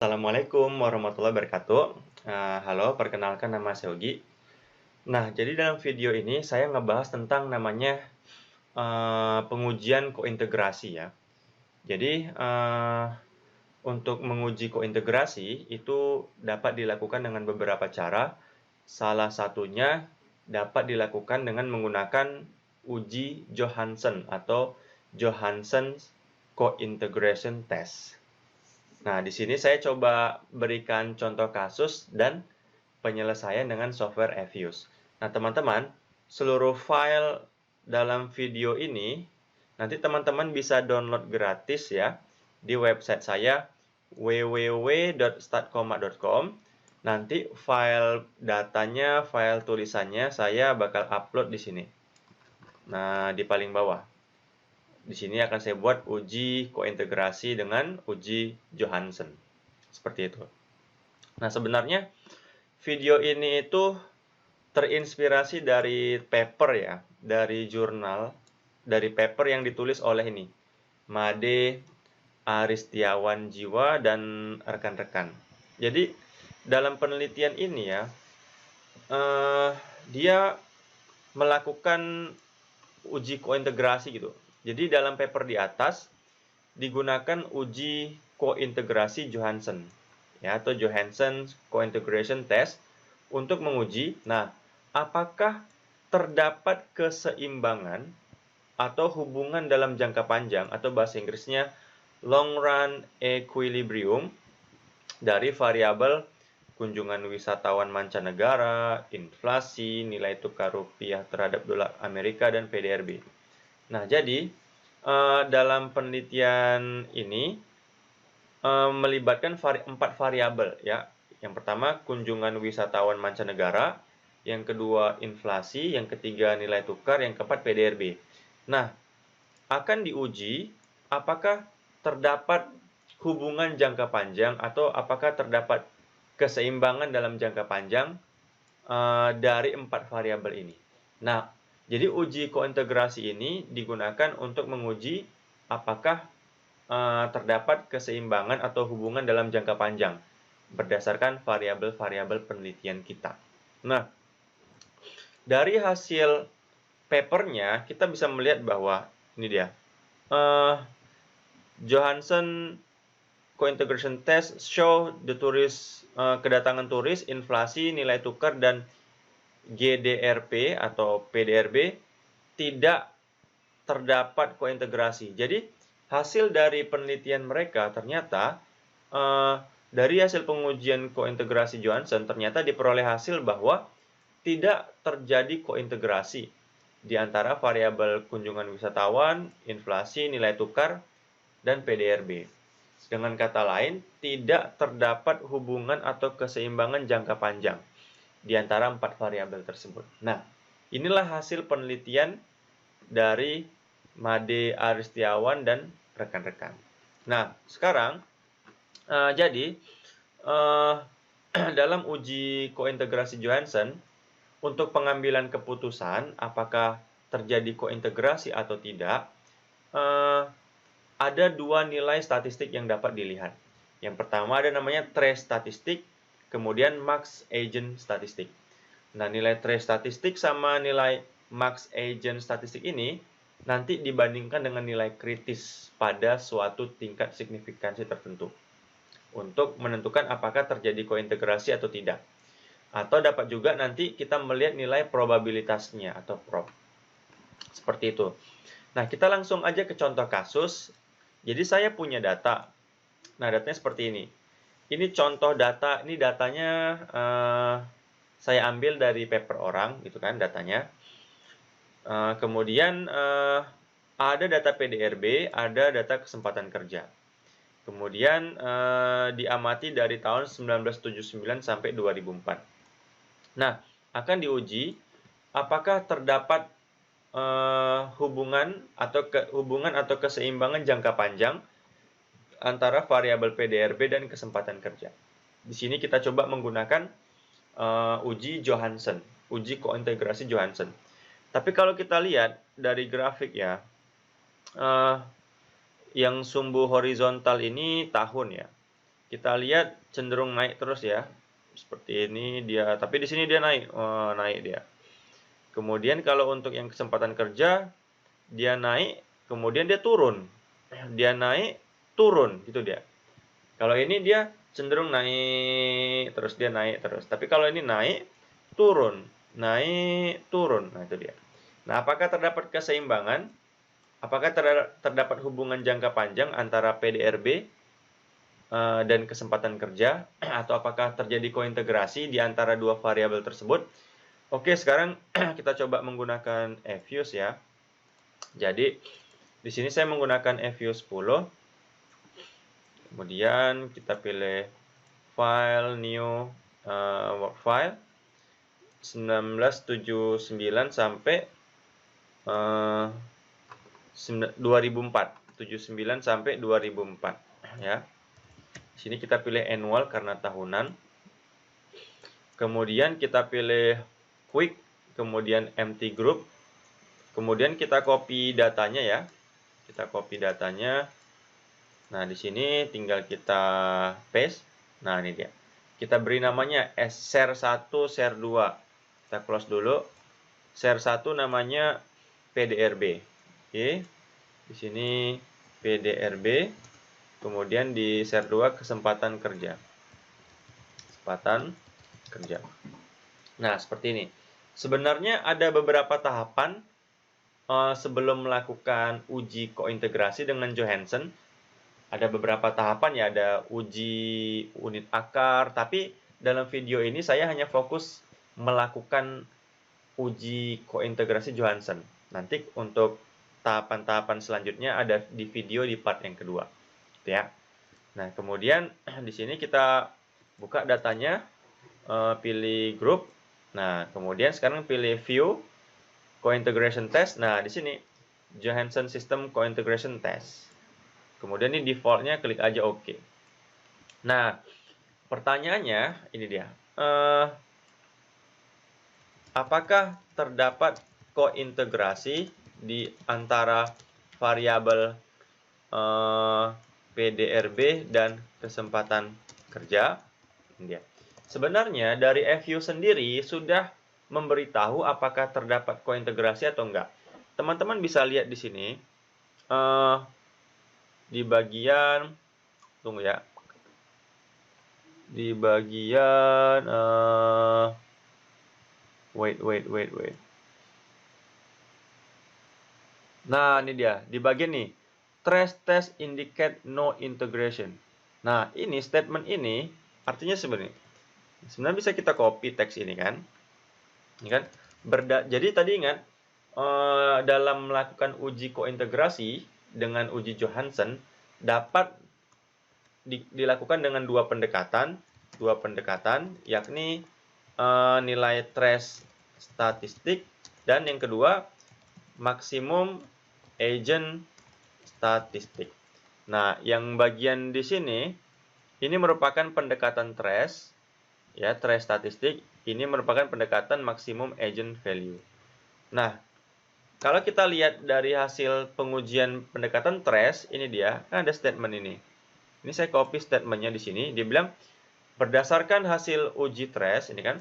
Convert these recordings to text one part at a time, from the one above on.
Assalamualaikum warahmatullahi wabarakatuh. Halo, perkenalkan nama saya Yogi. Nah, jadi dalam video ini saya ngebahas tentang namanya pengujian kointegrasi ya. Jadi untuk menguji kointegrasi itu dapat dilakukan dengan beberapa cara. Salah satunya dapat dilakukan dengan menggunakan uji Johansen atau Johansen's Cointegration Test. Nah, di sini saya coba berikan contoh kasus dan penyelesaian dengan software Evius. Nah, teman-teman, seluruh file dalam video ini nanti teman-teman bisa download gratis ya di website saya www.statcoma.com. Nanti file datanya, file tulisannya saya bakal upload di sini. Nah, di paling bawah. Di sini akan saya buat uji kointegrasi dengan uji Johansen. Seperti itu. Nah, sebenarnya video ini itu terinspirasi dari paper ya, dari jurnal, dari paper yang ditulis oleh ini, Made Aristiawan Jiwa dan rekan-rekan. Jadi, dalam penelitian ini ya, dia melakukan uji kointegrasi gitu. Jadi dalam paper di atas digunakan uji kointegrasi Johansen ya atau Johansen Cointegration Test untuk menguji apakah terdapat keseimbangan atau hubungan dalam jangka panjang atau bahasa Inggrisnya long run equilibrium dari variabel kunjungan wisatawan mancanegara, inflasi, nilai tukar rupiah terhadap dolar Amerika, dan PDRB. Nah, jadi dalam penelitian ini melibatkan 4 variabel ya. Yang pertama kunjungan wisatawan mancanegara, yang kedua inflasi, yang ketiga nilai tukar, yang keempat PDRB. Nah, akan diuji apakah terdapat hubungan jangka panjang atau apakah terdapat keseimbangan dalam jangka panjang dari 4 variabel ini. Nah, jadi uji kointegrasi ini digunakan untuk menguji apakah terdapat keseimbangan atau hubungan dalam jangka panjang berdasarkan variabel-variabel penelitian kita. Nah, dari hasil papernya kita bisa melihat bahwa ini dia. Johansen Cointegration Test show the tourist kedatangan turis, inflasi, nilai tukar, dan GDRP atau PDRB tidak terdapat kointegrasi. Jadi hasil dari penelitian mereka ternyata dari hasil pengujian kointegrasi Johansen ternyata diperoleh hasil bahwa tidak terjadi kointegrasi di antara variabel kunjungan wisatawan, inflasi, nilai tukar, dan PDRB. Dengan kata lain, tidak terdapat hubungan atau keseimbangan jangka panjang di antara 4 variabel tersebut. Nah, inilah hasil penelitian dari Made Aristiawan dan rekan-rekan. Nah, sekarang jadi dalam uji kointegrasi Johansen untuk pengambilan keputusan apakah terjadi kointegrasi atau tidak, ada 2 nilai statistik yang dapat dilihat. Yang pertama ada namanya trace statistik, kemudian max agent statistik. Nah, nilai trace statistik sama nilai max agent statistik ini nanti dibandingkan dengan nilai kritis pada suatu tingkat signifikansi tertentu untuk menentukan apakah terjadi kointegrasi atau tidak. Atau dapat juga nanti kita melihat nilai probabilitasnya atau prob. Seperti itu. Nah, kita langsung aja ke contoh kasus. Jadi saya punya data. Nah, datanya seperti ini. Ini contoh data, ini datanya saya ambil dari paper orang, gitu kan datanya. Kemudian ada data PDRB, ada data kesempatan kerja. Kemudian diamati dari tahun 1979 sampai 2004. Nah, akan diuji apakah terdapat hubungan atau keseimbangan jangka panjang antara variabel PDRB dan kesempatan kerja. Di sini kita coba menggunakan uji Johansen, uji kointegrasi Johansen. Tapi kalau kita lihat dari grafik ya, yang sumbu horizontal ini tahun ya. kita lihat cenderung naik terus ya. Seperti ini dia, tapi di sini dia naik, naik dia. Kemudian kalau untuk yang kesempatan kerja, dia naik, kemudian dia turun. Dia naik, turun, gitu dia. Kalau ini dia cenderung naik, terus dia naik terus. Tapi kalau ini naik, turun, naik, turun. Nah, itu dia. Nah, apakah terdapat keseimbangan? Apakah terdapat hubungan jangka panjang antara PDRB dan kesempatan kerja? Atau apakah terjadi kointegrasi di antara dua variabel tersebut? Oke, sekarang kita coba menggunakan Fuse ya. Jadi, di sini saya menggunakan Fuse 10. Kemudian kita pilih File, New, Work File. 1979 sampai 2004. 79 sampai 2004. Ya. Di sini kita pilih annual karena tahunan. Kemudian kita pilih quick, kemudian empty group. Kemudian kita copy datanya ya. Kita copy datanya. Nah, di sini tinggal kita paste. Nah, ini dia. Kita beri namanya share 1, share 2. Kita close dulu. Share 1 namanya PDRB. Oke. Di sini PDRB. Kemudian di share 2 kesempatan kerja. Kesempatan kerja. Nah, seperti ini. Sebenarnya ada beberapa tahapan sebelum melakukan uji kointegrasi dengan Johansen. Ada beberapa tahapan ya, ada uji unit akar, tapi dalam video ini saya hanya fokus melakukan uji kointegrasi Johansen. Nanti untuk tahapan-tahapan selanjutnya ada di video di part yang kedua. Ya. Nah, kemudian di sini kita buka datanya, pilih group. Nah, kemudian sekarang pilih view, cointegration test. Nah, di sini Johansen System Cointegration Test. Kemudian ini defaultnya klik aja OK. Nah, pertanyaannya ini dia. Apakah terdapat kointegrasi di antara variabel PDRB dan kesempatan kerja? Ini dia. Sebenarnya dari FU sendiri sudah memberitahu apakah terdapat kointegrasi atau enggak. Teman-teman bisa lihat di sini. Di bagian, tunggu ya, di bagian wait. Nah, ini dia, di bagian nih, trace test indicate no integration. Nah, ini statement ini artinya sebenarnya bisa kita copy teks ini kan. Ini kan jadi tadi ingat dalam melakukan uji kointegrasi dengan uji Johansen dapat dilakukan dengan dua pendekatan yakni nilai trace statistik dan yang kedua maksimum agent statistik. Nah, yang bagian di sini ini merupakan pendekatan trace ya, trace statistik. Ini merupakan pendekatan maksimum agent value. Nah, kalau kita lihat dari hasil pengujian pendekatan trace, ini dia, kan ada statement ini. Ini saya copy statementnya di sini. Dia bilang, berdasarkan hasil uji trace, ini kan,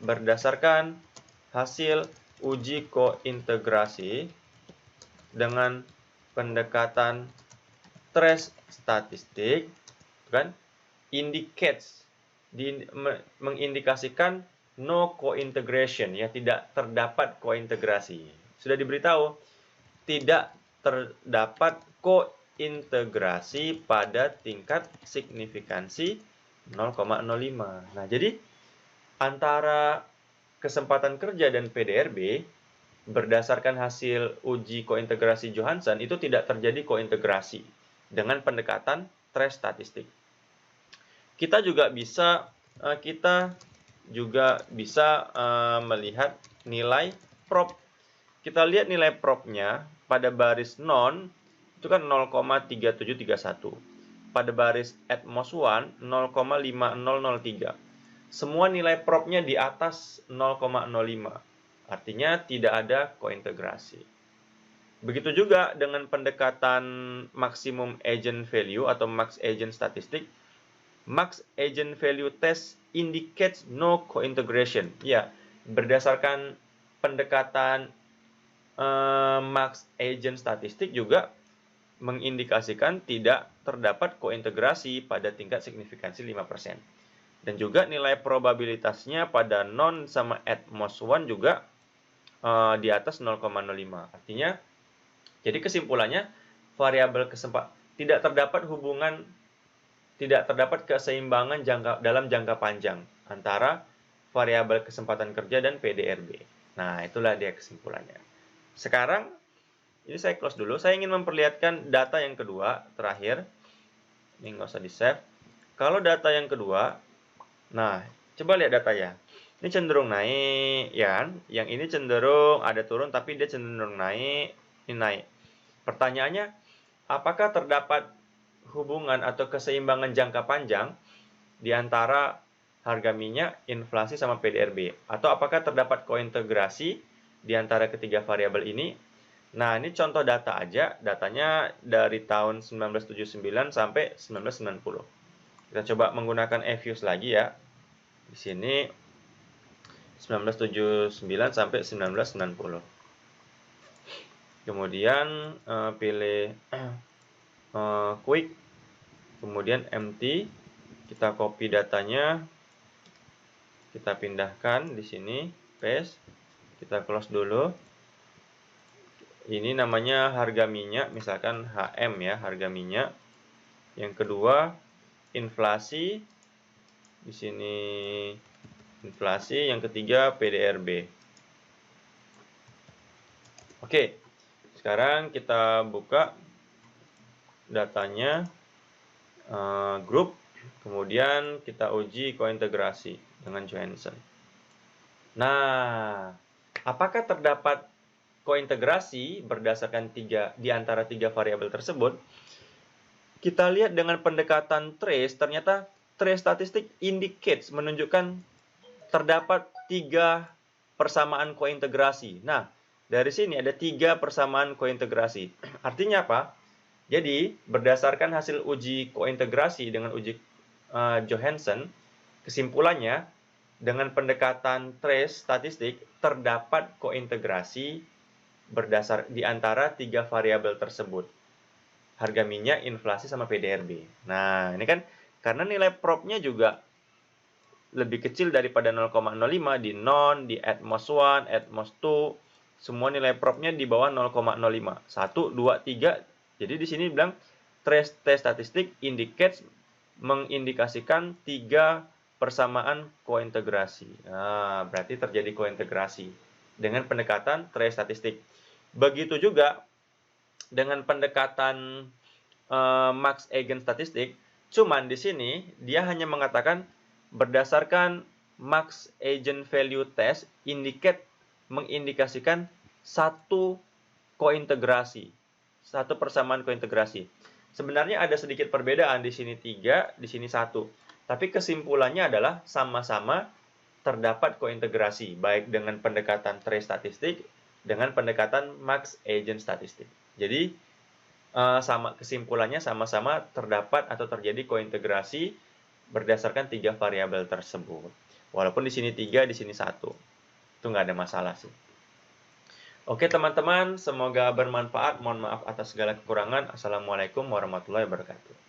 berdasarkan hasil uji kointegrasi dengan pendekatan trace statistik, kan, mengindikasikan no co-integration, ya, tidak terdapat kointegrasi. Sudah diberitahu tidak terdapat kointegrasi pada tingkat signifikansi 0,05. Nah, jadi antara kesempatan kerja dan PDRB berdasarkan hasil uji kointegrasi Johansen itu tidak terjadi kointegrasi dengan pendekatan trace statistik. Kita juga bisa melihat nilai prop. Kita lihat nilai propnya pada baris non itu kan 0,3731. Pada baris atmos1 0,5003. Semua nilai propnya di atas 0,05. Artinya tidak ada kointegrasi. Begitu juga dengan pendekatan maximum agent value atau max agent statistic. Max agent value test indicates no co-integration. Ya, berdasarkan pendekatan max agent statistik juga mengindikasikan tidak terdapat kointegrasi pada tingkat signifikansi 5%. Dan juga nilai probabilitasnya pada non sama at most 1 juga di atas 0,05. Artinya, jadi kesimpulannya, variabel tidak terdapat keseimbangan dalam jangka panjang antara variabel kesempatan kerja dan PDRB. Nah, itulah dia kesimpulannya. Sekarang, ini saya close dulu. Saya ingin memperlihatkan data yang kedua, terakhir. Ini nggak usah di-save. Kalau data yang kedua, nah, coba lihat datanya. Ini cenderung naik, ya kan? Yang ini cenderung ada turun, tapi dia cenderung naik. Ini naik. Pertanyaannya, apakah terdapat hubungan atau keseimbangan jangka panjang di antara harga minyak, inflasi, sama PDRB? Atau apakah terdapat kointegrasi di antara ketiga variabel ini? Nah, ini contoh data aja. Datanya dari tahun 1979 sampai 1990. Kita coba menggunakan eViews lagi ya. Di sini 1979 sampai 1990. Kemudian pilih quick, kemudian empty. Kita copy datanya. Kita pindahkan di sini, paste. Kita close dulu. Ini namanya harga minyak, misalkan HM ya, harga minyak. Yang kedua, inflasi. Di sini inflasi, yang ketiga PDRB. Oke. Sekarang kita buka datanya grup, kemudian kita uji kointegrasi dengan Johansson. Nah, apakah terdapat kointegrasi berdasarkan di antara tiga variabel tersebut? Kita lihat dengan pendekatan trace, ternyata trace statistik indicates, menunjukkan terdapat 3 persamaan kointegrasi. Nah, dari sini ada 3 persamaan kointegrasi. Artinya apa? Jadi, berdasarkan hasil uji kointegrasi dengan uji Johansson, kesimpulannya, dengan pendekatan trace statistik, terdapat kointegrasi di antara 3 variabel tersebut. Harga minyak, inflasi, sama PDRB. Nah, ini kan karena nilai prob-nya juga lebih kecil daripada 0,05 di non, di at most 1, at most 2, semua nilai prob-nya di bawah 0,05. 1, 2, 3. Jadi di sini bilang trace statistik indicates, mengindikasikan 3 persamaan kointegrasi. Nah, berarti terjadi kointegrasi dengan pendekatan trace statistik. Begitu juga dengan pendekatan max agent statistik, cuman di sini dia hanya mengatakan berdasarkan max agent value test mengindikasikan satu kointegrasi, satu persamaan kointegrasi. Sebenarnya ada sedikit perbedaan, di sini 3, di sini 1. Tapi kesimpulannya adalah sama-sama terdapat kointegrasi, baik dengan pendekatan trace statistik dengan pendekatan max agent statistik. Jadi kesimpulannya sama-sama terdapat atau terjadi kointegrasi berdasarkan 3 variabel tersebut. Walaupun di sini 3, di sini 1. Itu nggak ada masalah sih. Oke teman-teman, semoga bermanfaat. Mohon maaf atas segala kekurangan. Assalamualaikum warahmatullahi wabarakatuh.